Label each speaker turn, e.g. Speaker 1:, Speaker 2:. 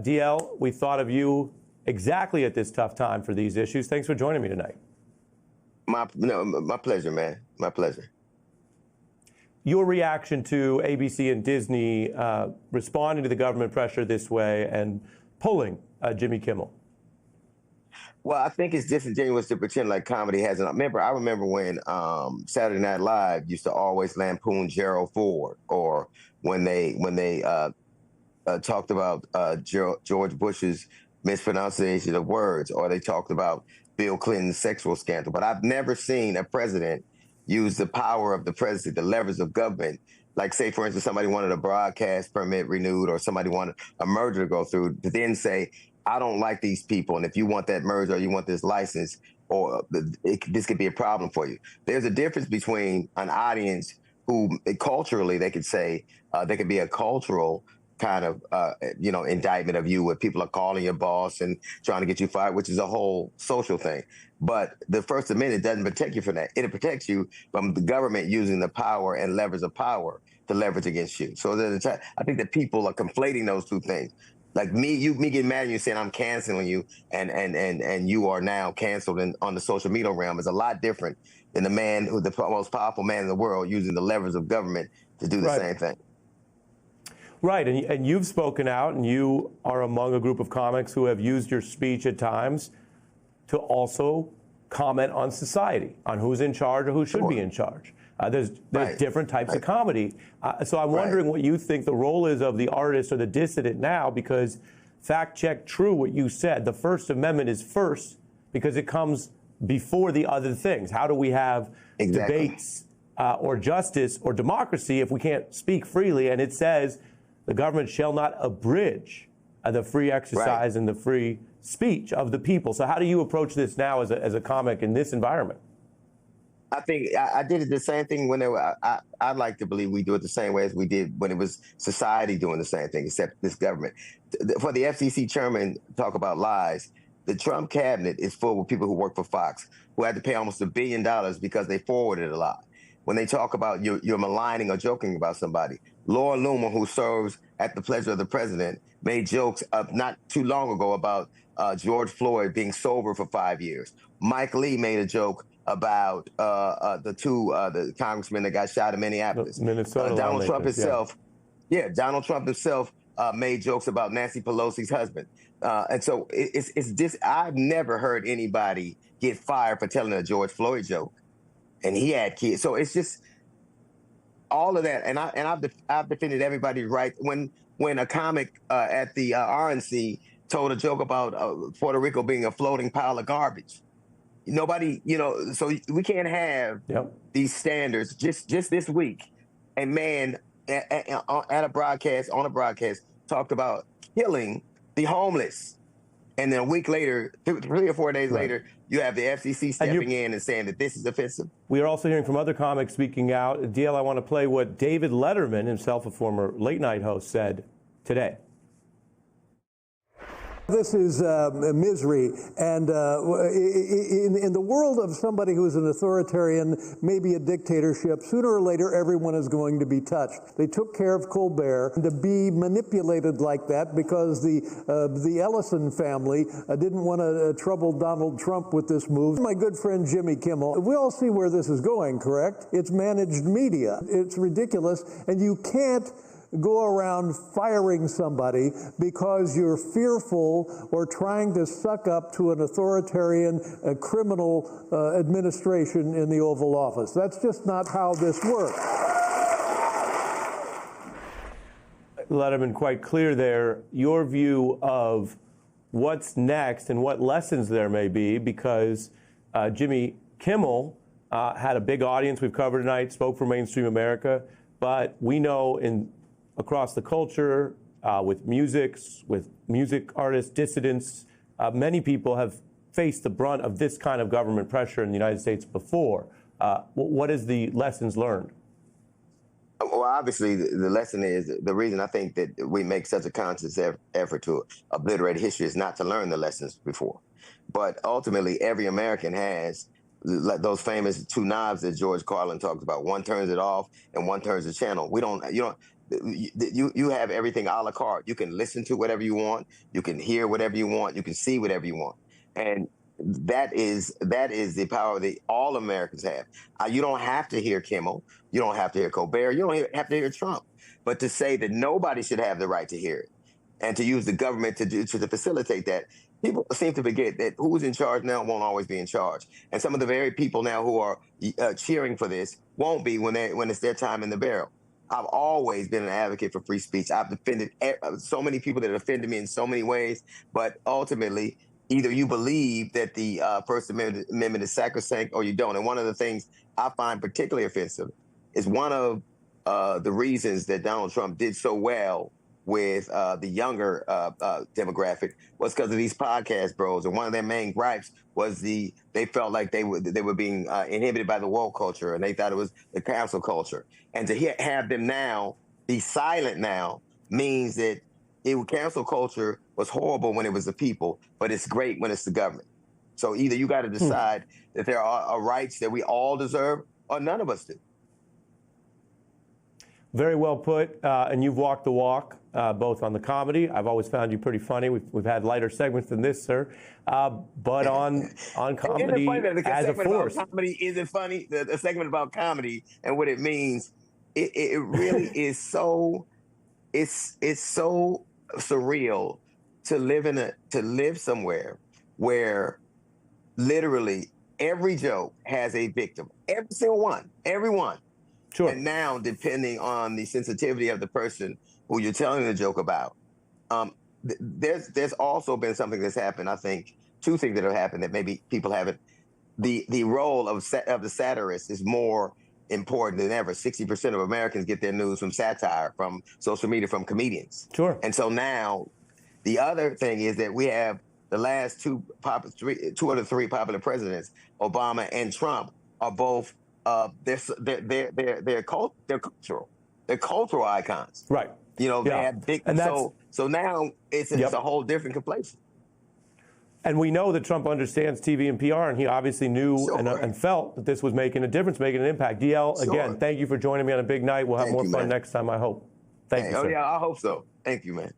Speaker 1: DL, we thought of you exactly at this tough time for these issues. Thanks for joining me tonight.
Speaker 2: My pleasure, man. My pleasure.
Speaker 1: Your reaction to ABC and Disney responding to the government pressure this way and pulling Jimmy Kimmel?
Speaker 2: Well, I think it's disingenuous to pretend like comedy hasn't. I remember when Saturday Night Live used to always lampoon Gerald Ford, or when they talked about George Bush's mispronunciation of words, or they talked about Bill Clinton's sexual scandal. But I've never seen a president use the power of the presidency, the levers of government. Like, say, for instance, somebody wanted a broadcast permit renewed, or somebody wanted a merger to go through, to then say, I don't like these people, and if you want that merger or you want this license, or this could be a problem for you. There's a difference between an audience who culturally they could say there could be a cultural kind of indictment of you, where people are calling your boss and trying to get you fired, which is a whole social thing. But the First Amendment doesn't protect you from that. It protects you from the government using the power and levers of power to leverage against you. So I think that people are conflating those two things. Like me getting mad at you saying I'm canceling you, and you are now canceled on the social media realm is a lot different than the man who's the most powerful man in the world using the levers of government to do the same thing.
Speaker 1: Right, and you've spoken out, and you are among a group of comics who have used your speech at times to also comment on society, on who's in charge or who should be in charge. There's different types of comedy. So I'm wondering what you think the role is of the artist or the dissident now, because fact check true what you said. The First Amendment is first because it comes before the other things. How do we have debates or justice or democracy if we can't speak freely? And it says the government shall not abridge the free exercise and the free speech of the people. So how do you approach this now as a comic in this environment?
Speaker 2: I think I did it the same thing when I'd like to believe we do it the same way as we did when it was society doing the same thing, except this government. For the FCC chairman talk about lies, the Trump cabinet is full of people who work for Fox, who had to pay almost $1 billion because they forwarded a lie. When they talk about you're maligning or joking about somebody, Laura Loomer, who serves at the pleasure of the president, made jokes not too long ago about George Floyd being sober for 5 years. Mike Lee made a joke about the congressmen that got shot in Minneapolis.
Speaker 1: Minnesota.
Speaker 2: Donald Trump himself, Donald Trump himself made jokes about Nancy Pelosi's husband. And so it's this. I've never heard anybody get fired for telling a George Floyd joke, and he had kids. So it's just all of that. And I've defended everybody's right. When a comic at the RNC told a joke about Puerto Rico being a floating pile of garbage. Nobody, so we can't have these standards. Just this week, a man on a broadcast talked about killing the homeless. And then a week later, 3 or 4 days later, you have the FCC stepping in and saying that this is offensive.
Speaker 1: We are also hearing from other comics speaking out. DL, I want to play what David Letterman, himself a former late night host, said today.
Speaker 3: This is misery, and in the world of somebody who is an authoritarian, maybe a dictatorship, sooner or later everyone is going to be touched. They took care of Colbert, and to be manipulated like that because the Ellison family didn't want to trouble Donald Trump with this move. My good friend Jimmy Kimmel, we all see where this is going, correct? It's managed media. It's ridiculous, and you can't go around firing somebody because you're fearful or trying to suck up to an authoritarian criminal administration in the Oval Office. That's just not how this works.
Speaker 1: Letterman, quite clear there, your view of what's next and what lessons there may be, because Jimmy Kimmel had a big audience we've covered tonight, spoke for mainstream America, but we know across the culture, with music artists, dissidents, many people have faced the brunt of this kind of government pressure in the United States before. What is the lessons learned?
Speaker 2: Well, obviously, the lesson is, the reason I think that we make such a conscious effort to obliterate history is not to learn the lessons before. But ultimately, every American has those famous two knobs that George Carlin talks about. One turns it off and one turns the channel. you have everything a la carte. You can listen to whatever you want. You can hear whatever you want. You can see whatever you want. And that is the power that all Americans have. You don't have to hear Kimmel. You don't have to hear Colbert. You don't have to hear Trump. But to say that nobody should have the right to hear it and to use the government to facilitate that, people seem to forget that who's in charge now won't always be in charge. And some of the very people now who are cheering for this won't be when it's their time in the barrel. I've always been an advocate for free speech. I've defended so many people that have offended me in so many ways, but ultimately, either you believe that the First Amendment is sacrosanct or you don't. And one of the things I find particularly offensive is one of the reasons that Donald Trump did so well with the younger demographic was because of these podcast bros. And one of their main gripes was they felt like they were being inhibited by the woke culture, and they thought it was the cancel culture. And to have them now be silent now means that cancel culture was horrible when it was the people, but it's great when it's the government. So either you got to decide that there are rights that we all deserve, or none of us do.
Speaker 1: Very well put, and you've walked the walk, both on the comedy. I've always found you pretty funny. We've had lighter segments than this, sir, but on comedy as a force.
Speaker 2: Comedy isn't funny. The segment about comedy and what it means, it really is so. It's so surreal to live somewhere where literally every joke has a victim, every single one, everyone.
Speaker 1: Sure.
Speaker 2: And now, depending on the sensitivity of the person who you're telling the joke about, there's also been something that's happened. I think two things that have happened that maybe people haven't. The role of the satirist is more important than ever. 60% of Americans get their news from satire, from social media, from comedians.
Speaker 1: Sure.
Speaker 2: And so now, the other thing is that we have the last two of the three popular presidents, Obama and Trump, are both they're cultural. They're cultural icons.
Speaker 1: Right.
Speaker 2: You know, they have big. And so now it's a whole different complexion.
Speaker 1: And we know that Trump understands TV and PR, and he obviously knew and felt that this was making a difference, making an impact. DL, again, thank you for joining me on a big night. We'll have more fun next time, I hope. Thank you, sir.
Speaker 2: Oh, yeah, I hope so. Thank you, man.